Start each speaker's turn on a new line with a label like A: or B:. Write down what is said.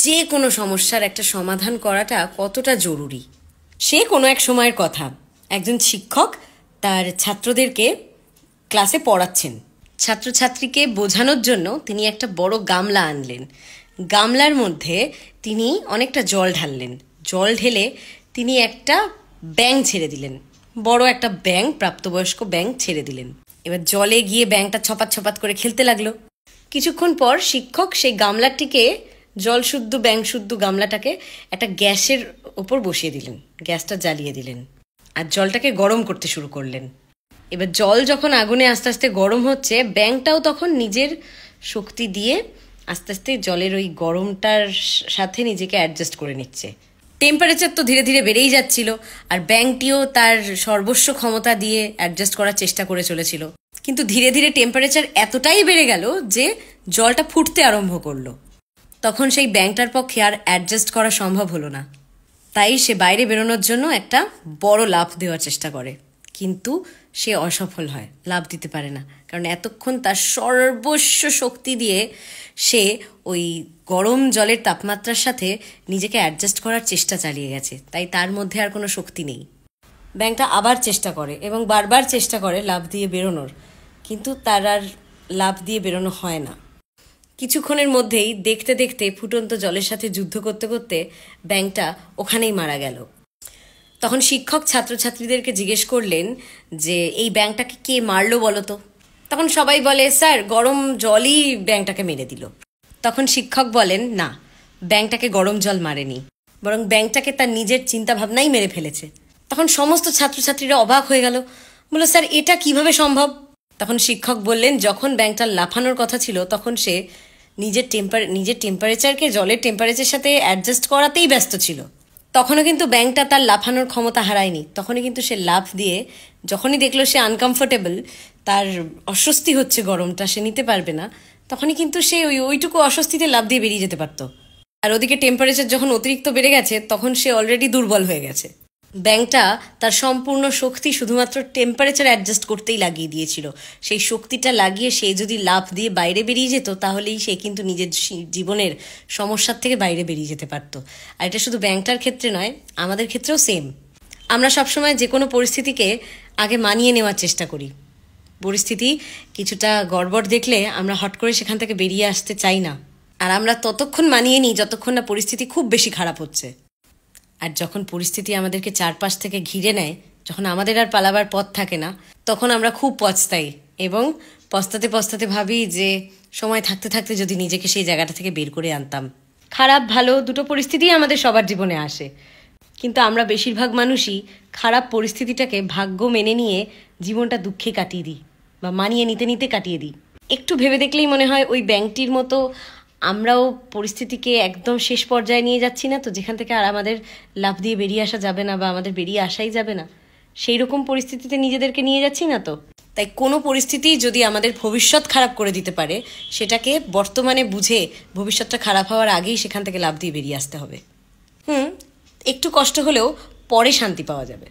A: যে কোনো সমস্যার একটা সমাধান করাটা কতটা জরুরি। সে কোনো এক সময়ের কথা, একজন শিক্ষক তার ছাত্রদেরকে ক্লাসে পড়াচ্ছেন। ছাত্রছাত্রীকে বোঝানোর জন্য তিনি একটা বড় গামলা আনলেন। গামলার মধ্যে তিনি অনেকটা জল ঢাললেন। জল ঢেলে তিনি একটা ব্যাঙ ছেড়ে দিলেন, বড় একটা ব্যাঙ, প্রাপ্তবয়স্ক ব্যাঙ ছেড়ে দিলেন। এবার জলে গিয়ে ব্যাঙটা ছপাত ছপাত করে খেলতে লাগলো। কিছুক্ষণ পর শিক্ষক সেই গামলাটিকে, জল শুদ্ধ ব্যাঙ শুদ্ধ গামলাটাকে একটা গ্যাসের ওপর বসিয়ে দিলেন, গ্যাসটা জ্বালিয়ে দিলেন আর জলটাকে গরম করতে শুরু করলেন। এবার জল যখন আগুনে আস্তে আস্তে গরম হচ্ছে, ব্যাঙটাও তখন নিজের শক্তি দিয়ে আস্তে আস্তে জলের ওই গরমটার সাথে নিজেকে অ্যাডজাস্ট করে নিচ্ছে। টেম্পারেচার তো ধীরে ধীরে বেড়েই যাচ্ছিল, আর ব্যাঙটিও তার সর্বস্ব ক্ষমতা দিয়ে অ্যাডজাস্ট করার চেষ্টা করে চলেছিল। কিন্তু ধীরে ধীরে টেম্পারেচার এতটাই বেড়ে গেল যে জলটা ফুটতে আরম্ভ করলো। তখন সেই ব্যাঙটার পক্ষে আর অ্যাডজাস্ট করা সম্ভব হলো না। তাই সে বাইরে বেরোনোর জন্য একটা বড় লাফ দেওয়ার চেষ্টা করে, কিন্তু সে অসফল হয়, লাফ দিতে পারে না। কারণ এতক্ষণ তার সর্বস্ব শক্তি দিয়ে সে ওই গরম জলের তাপমাত্রার সাথে নিজেকে অ্যাডজাস্ট করার চেষ্টা চালিয়ে গেছে, তাই তার মধ্যে আর কোনো শক্তি নেই। ব্যাঙটা আবার চেষ্টা করে এবং বারবার চেষ্টা করে লাফ দিয়ে বেরোনোর, কিন্তু তার আর লাফ দিয়ে বেরোনো হয় না। কিছুক্ষণের মধ্যেই দেখতে দেখতে ফুটন্ত জলের সাথে যুদ্ধ করতে করতে ব্যাঙটা ওখানেই মারা গেল। তখন শিক্ষক ছাত্রছাত্রীদেরকে জিজ্ঞেস করলেন যে এই ব্যাঙটাকে কে মারলো বলো তো। তখন সবাই বলে, স্যার গরম জলই ব্যাঙটাকে মেরে দিল। তখন শিক্ষক বলেন, না, ব্যাঙটাকে গরম জল মারেনি, বরং ব্যাঙটাকে তার নিজের চিন্তা ভাবনাই মেরে ফেলেছে। তখন সমস্ত ছাত্রছাত্রীরা অবাক হয়ে গেল, বলল, স্যার এটা কিভাবে সম্ভব? তখন শিক্ষক বললেন, যখন ব্যাঙটার লাফানোর কথা ছিল তখন সে নিজের টেম্পারেচারকে জলের টেম্পারেচারের সাথে অ্যাডজাস্ট করাতেই ব্যস্ত ছিল। তখনও কিন্তু ব্যাঙটা তার লাফানোর ক্ষমতা হারায়নি। তখনই কিন্তু সে লাফ দিয়ে, যখনই দেখলো সে আনকমফোর্টেবল, তার অস্বস্তি হচ্ছে, গরমটা সে নিতে পারবে না, তখনই কিন্তু সে ওইটুকু অস্বস্তিতে লাফ দিয়ে বেরিয়ে যেতে পারতো। আর ওদিকে টেম্পারেচার যখন অতিরিক্ত বেড়ে গেছে তখন সে অলরেডি দুর্বল হয়ে গেছে। ব্যাঙটা তার সম্পূর্ণ শক্তি শুধুমাত্র টেম্পারেচার অ্যাডজাস্ট করতেই লাগিয়ে দিয়েছিল। সেই শক্তিটা লাগিয়ে সে যদি লাফ দিয়ে বাইরে বেরিয়ে যেত তাহলেই সে কিন্তু নিজের জীবনের সমস্যার থেকে বাইরে বেরিয়ে যেতে পারত। আর এটা শুধু ব্যাঙটার ক্ষেত্রে নয়, আমাদের ক্ষেত্রেও সেম। আমরা সবসময় যে কোনো পরিস্থিতিকে আগে মানিয়ে নেওয়ার চেষ্টা করি। পরিস্থিতি কিছুটা গড়বড় দেখলে আমরা হট করে সেখান থেকে বেরিয়ে আসতে চাই না, আর আমরা ততক্ষণ মানিয়ে নিই যতক্ষণ না পরিস্থিতি খুব বেশি খারাপ হচ্ছে। আর যখন পরিস্থিতি আমাদেরকে চারপাশ থেকে ঘিরে নেয়, যখন আমাদের আর পালাবার পথ থাকে না, তখন আমরা খুব পস্তাই এবং পস্তাতে পস্তাতে ভাবি যে সময় থাকতে থাকতে যদি নিজেকে সেই জায়গাটা থেকে বের করে আনতাম। খারাপ ভালো দুটো পরিস্থিতিই আমাদের সবার জীবনে আসে, কিন্তু আমরা বেশিরভাগ মানুষই খারাপ পরিস্থিতিটাকে ভাগ্য মেনে নিয়ে জীবনটা দুঃখে কাটিয়ে দিই বা মানিয়ে নিতে নিতে কাটিয়ে দিই। একটু ভেবে দেখলেই মনে হয় ওই ব্যাঙটির মতো আমরাও পরিস্থিতিকে একদম শেষ পর্যায়ে নিয়ে যাচ্ছি না তো, যেখান থেকে আর আমাদের লাফ দিয়ে বেরিয়ে আসা যাবে না বা আমাদের বেরিয়ে আসাই যাবে না, সেই রকম পরিস্থিতিতে নিজেদেরকে নিয়ে যাচ্ছি না তো। তাই কোনো পরিস্থিতি যদি আমাদের ভবিষ্যৎ খারাপ করে দিতে পারে, সেটাকে বর্তমানে বুঝে ভবিষ্যৎটা খারাপ হওয়ার আগেই সেখান থেকে লাফ দিয়ে বেরিয়ে আসতে হবে। একটু কষ্ট হলেও পরে শান্তি পাওয়া যাবে।